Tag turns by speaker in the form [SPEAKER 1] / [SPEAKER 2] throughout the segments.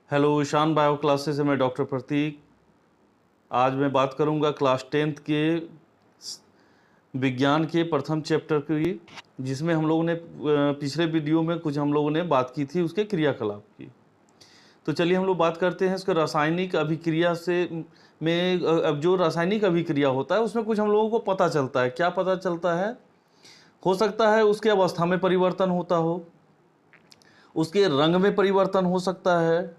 [SPEAKER 1] Hello Ishan bio classes से मैं doctor प्रतीक। आज मैं बात करूंगा क्लास 10th के विज्ञान के प्रथम चैप्टर की, जिसमें हम लोगों ने पिछले वीडियो में कुछ हम लोगों ने बात की थी उसके क्रियाकलाप की। तो चलिए हम लोग बात करते हैं उसके रासायनिक अभिक्रिया से में अब जो रासायनिक अभिक्रिया होता है उसमें कुछ हम लोगों को पता चलता है। क्या पता चलता है? हो सकता है उसके अवस्था में परिवर्तन होता हो, उसके रंग में परिवर्तन हो सकता है,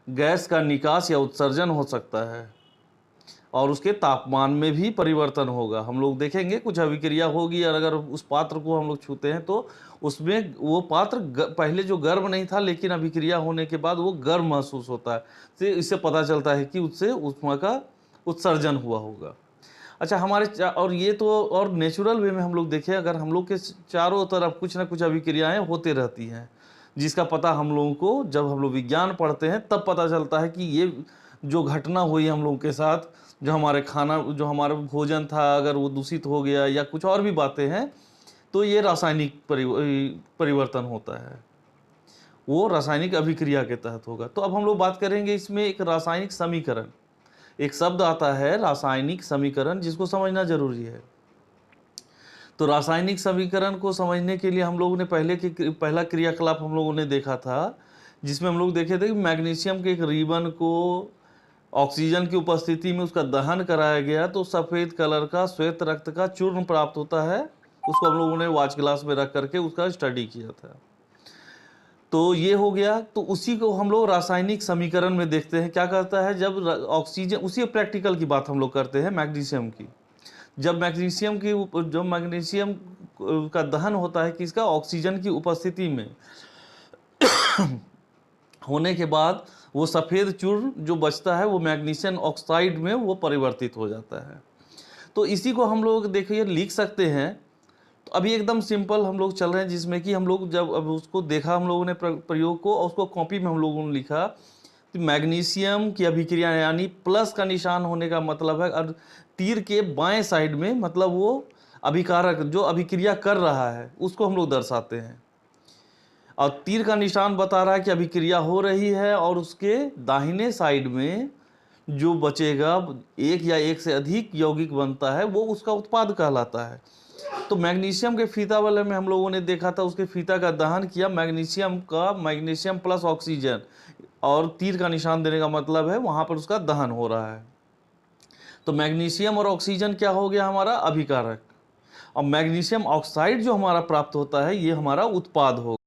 [SPEAKER 1] गैस का निकास या उत्सर्जन हो सकता है, और उसके तापमान में भी परिवर्तन होगा। हम लोग देखेंगे कुछ अभिक्रिया होगी और अगर उस पात्र को हम लोग छूते हैं तो उसमें वो पात्र पहले जो गर्म नहीं था, लेकिन अभिक्रिया होने के बाद वो गर्म महसूस होता है। तो इससे पता चलता है कि उससे ऊष्मा का उत्सर्जन हुआ होगा। अच्छा, और ये तो और नेचुरल वे में हम लोग देखें, अगर हम लोग के चारों तरफ कुछ ना कुछ अभिक्रियाएं होते रहती हैं, जिसका पता हम लोगों को जब हम लोग विज्ञान पढ़ते हैं तब पता चलता है कि ये जो घटना हुई हम लोगों के साथ, जो हमारा भोजन था अगर वो दूषित हो गया या कुछ और भी बातें हैं, तो ये रासायनिक परिवर्तन होता है, वो रासायनिक अभिक्रिया के तहत होगा। तो अब हम लोग बात करेंगे इसमें एक रासायनिक समीकरण, एक शब्द आता है रासायनिक समीकरण, जिसको समझना जरूरी है। तो रासायनिक समीकरण को समझने के लिए हम लोगों ने पहला क्रियाकलाप हम लोगों ने देखा था, जिसमें हम लोग देखे थे कि मैग्नीशियम के एक रिबन को ऑक्सीजन की उपस्थिति में उसका दहन कराया गया तो सफ़ेद कलर का श्वेत रक्त का चूर्ण प्राप्त होता है। उसको हम लोगों ने वॉच ग्लास में रख करके उसका स्टडी किया था। तो ये हो गया। तो उसी को हम लोग रासायनिक समीकरण में देखते हैं क्या करता है। जब ऑक्सीजन, उसी प्रैक्टिकल की बात हम लोग करते हैं मैग्नीशियम की, जब मैग्नीशियम का दहन होता है किसका, ऑक्सीजन की उपस्थिति में होने के बाद वो सफ़ेद चूर्ण जो बचता है वो मैग्नीशियम ऑक्साइड में वो परिवर्तित हो जाता है। तो इसी को हम लोग देखिए लिख सकते हैं। तो अभी एकदम सिंपल हम लोग चल रहे हैं, जिसमें कि हम लोग जब अब उसको देखा हम लोगों ने प्रयोग को, और उसको कॉपी में हम लोगों ने लिखा। तो मैग्नीशियम की अभिक्रिया यानी प्लस का निशान होने का मतलब है, और तीर के बाएं साइड में मतलब वो अभिकारक जो अभिक्रिया कर रहा है उसको हम लोग दर्शाते हैं, और तीर का निशान बता रहा है कि अभिक्रिया हो रही है, और उसके दाहिने साइड में जो बचेगा एक या एक से अधिक यौगिक बनता है वो उसका उत्पाद कहलाता है। तो मैग्नीशियम के फीता वाले में हम लोगों ने देखा था, उसके फीता का दहन किया मैग्नीशियम प्लस ऑक्सीजन, और तीर का निशान देने का मतलब है वहां पर उसका दहन हो रहा है। तो मैग्नीशियम और ऑक्सीजन क्या हो गया, हमारा अभिकारक, और मैग्नीशियम ऑक्साइड जो हमारा प्राप्त होता है ये हमारा उत्पाद होगा।